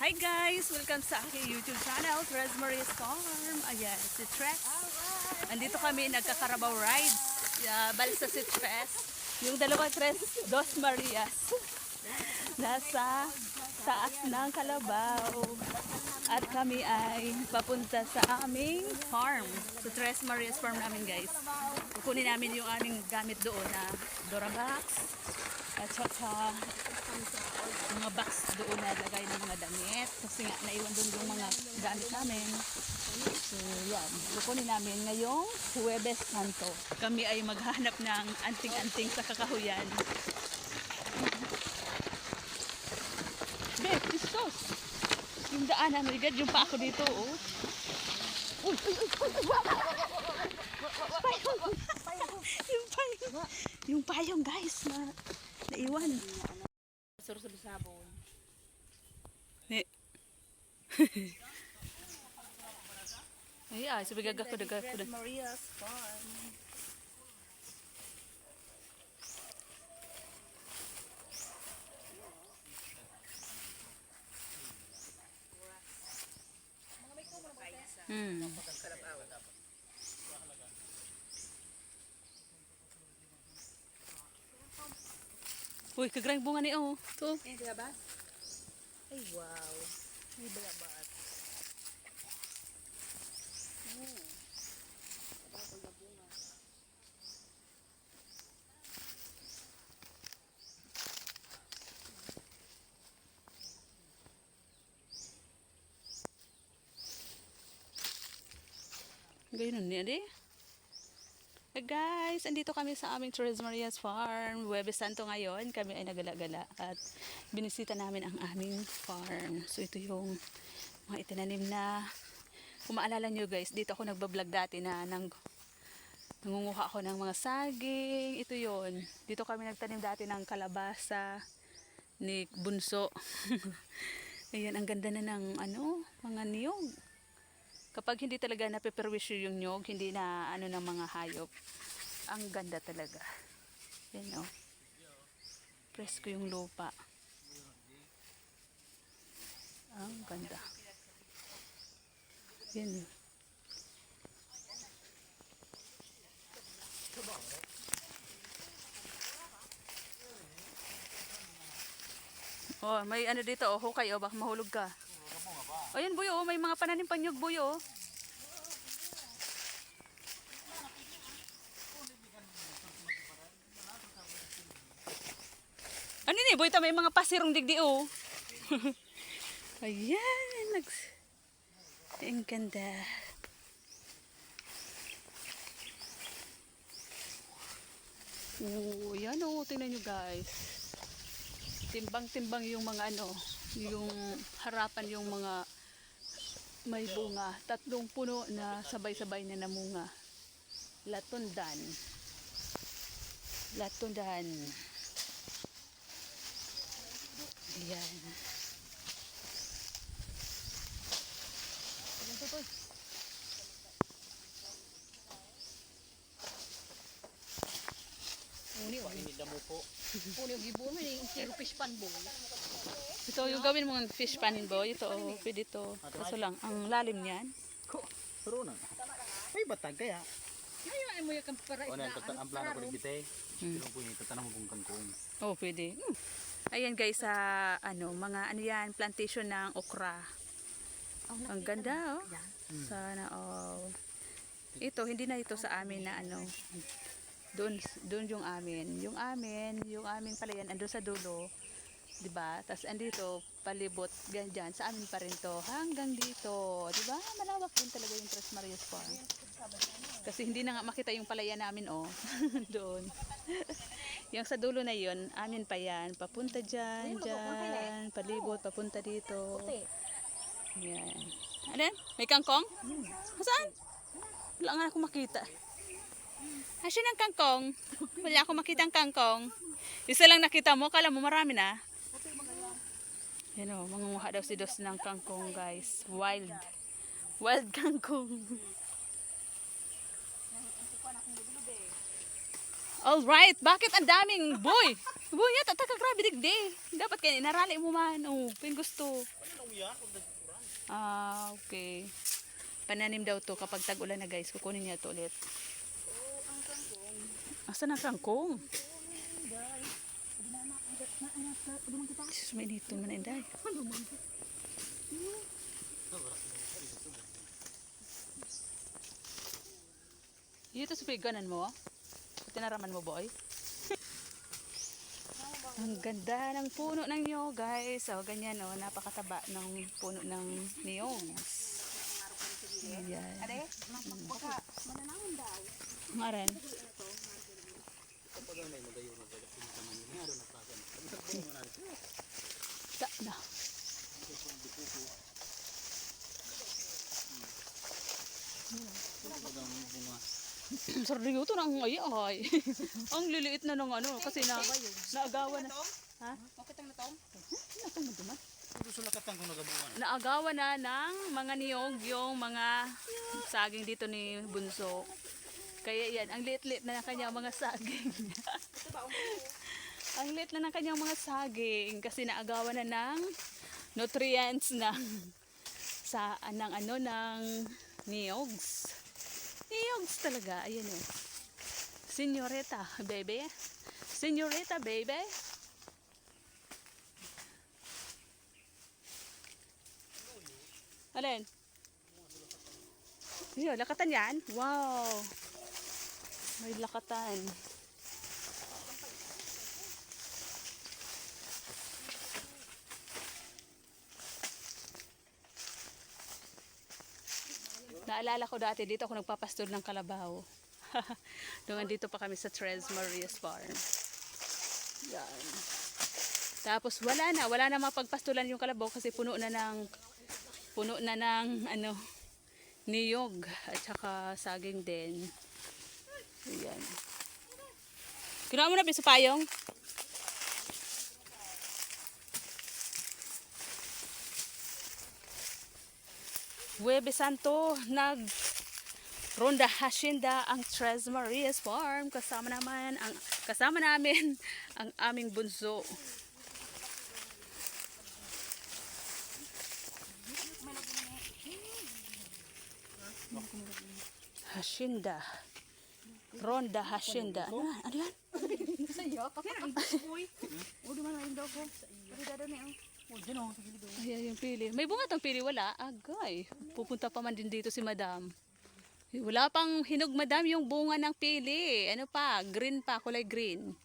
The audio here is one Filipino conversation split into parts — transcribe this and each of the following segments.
Hi guys! Welcome sa aking YouTube channel, Tres Maria's Farm. Ayan, si Tres. Andito kami, nagkakarabaw rides. Balsa si Tres. Yung dalawa Tres, Dos Marias. Nasa taas ng Kalabaw. At kami ay papunta sa aming farm. Sa Tres Maria's Farm namin guys. Kukunin namin yung aming gamit doon na Durabox. At saka mga box doon na lagay ng mga damit kasi nga naiwan doon yung mga gamit namin. So yan, kukunin namin ngayong Huwebes Santo. Kami ay maghanap ng anting-anting sa kakahuyan. Bes, isos! Yung daanan, rigad yung pa ako dito, oh. Uy, uy, uy, uy, payong! Yung payong! Yung payong, guys, na naiwan. Sarap sa sabon. Ay, sabi gagak ko daga ko. Maria's Farm. Uy, kagrang bunga ni oh. To. Eh, balabas? Ay, wow. May balabas. Gayun niya di. Hey guys, andito kami sa aming Tres Maria's Farm. Huwebes Santo ngayon. Kami ay nagala-gala at binisita namin ang aming farm. So ito yung mga itinanim na, kung maalala nyo guys, dito ako nagbablog dati na nangunguha ako ng mga saging. Ito yon. Dito kami nagtanim dati ng kalabasa ni Bunso. Ayan, ang ganda na ng mga niyog. Kapag hindi talaga napeperwisyo yung nyog, hindi na ng mga hayop, ang ganda talaga. Yan o. Presko yung lupa. Ang ganda. Yan. Oh, may dito oh, hukay oh, baka mahulog ka. Ayun buyo, may mga pananim panyog buyo. Ano ni boy, may mga pasirong digdi oh. Ayan, ang ganda. Oh, yan oh, tingnan nyo guys. Timbang-timbang yung mga yung harapan yung mga may bunga. 3 puno na sabay-sabay na namunga. Latundan. Latundan. Ayan. Uni, wala yung damo po. Uni, yung ibo mo yung fish pan boy. Ito yung gawin mong fish pan boy. Ito oh, pwede ito. Kaso lang, ang lalim niyan. Pero na. Ay batag kaya. Ngayon mo yung para O na ang plano ko digite. Pero po yung tatanong kung kangkong. Oh, pwede. Ayan guys, sa mga yan, plantation ng okra. Ang ganda oh. Sana oh. Ito hindi na ito sa amin na doon yung amin. Yung aming palayan andun sa dulo. 'Di ba? Tas andito palibot ganyan sa amin pa rin to hanggang dito. 'Di ba? Malawak din talaga yung Tres Maria's Farm. Kasi hindi na nga makita yung palayan namin oh. Doon. Yung sa dulo na yun, amin pa yan. Papunta dyan, palibot, papunta dito. Yan. Ano? May kangkong? Saan? Wala nga ako makita. Asan ang kangkong? Wala ako makita ang kangkong. Isa lang nakita mo, kala mo marami na. Yan o, mangunguha daw si Dos ng kangkong guys. Wild. Wild kangkong. Alright, bakit ang daming boy? Buya, tataka grabe digdi. Dapat kaya inarali mo man. Oh, pin gusto. Ah, okay. Pananim daw to kapag tag-ulan na guys. Kukunin niya to ulit. Asan ang kangkong? Jesus, may nito man inday. Ito sa piganan mo? Tinaraman mo, boy? Ang ganda ng puno ng niyog, guys. So, ganyan, oh, napakataba ng puno ng niyog. Ayan. Maren. Ta na. Sardiyo to nang ay. Ang liliit na ng ano kasi naagawan na. Ha? Bakit ang natong? Natong maduman. Gusto lakatan kung nagabungan. Naagawan na ng mga niyog yung mga saging dito ni Bunso. Kaya yan, ang liit-liit na ng kanyang mga saging. Ang liit na ng kanyang mga saging kasi naagawan na ng nutrients ng sa ng niyogs. Niyogs talaga, ayan oh. Senyorita, baby. Senyorita, baby. Alin? Yun, lakatan yan. Wow. May lakatan. Naalala ko dati, dito ako nagpapastol ng kalabaw. Doon dito pa kami sa Tres Marias Farm. Yan. Tapos wala na mapagpastulan yung kalabaw kasi puno na ng ano, niyog at saka saging din. Ayan. Kinuha mo na sa payong? Huwebes Santo, Ronda Hacienda ang Tres Marias Farm. Kasama namin ang aming bunso. Hacienda. Ronda Hacienda. Ano yan? Ayan yung pili. May bunga tong pili, wala. Agay. Pupunta pa man din dito si Madam. Wala pang hinog, Madam, yung bunga ng pili. Ano pa? Green pa, kulay green.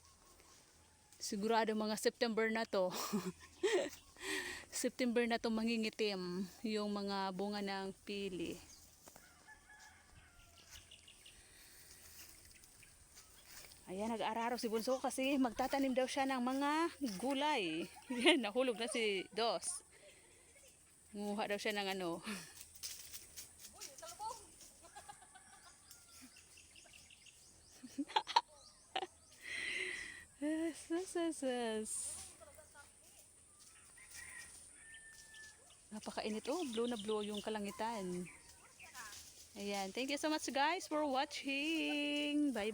Sigurado mga September na to. September na to mangingitim yung mga bunga ng pili. Ayan, nag-araro si Bunso kasi magtatanim daw siya ng mga gulay. Yan, nahulog na si Dos. Nguha daw siya ng ano. Yes. Napakainit. Oh, blue na blue yung kalangitan. Ayan, thank you so much guys for watching. Bye.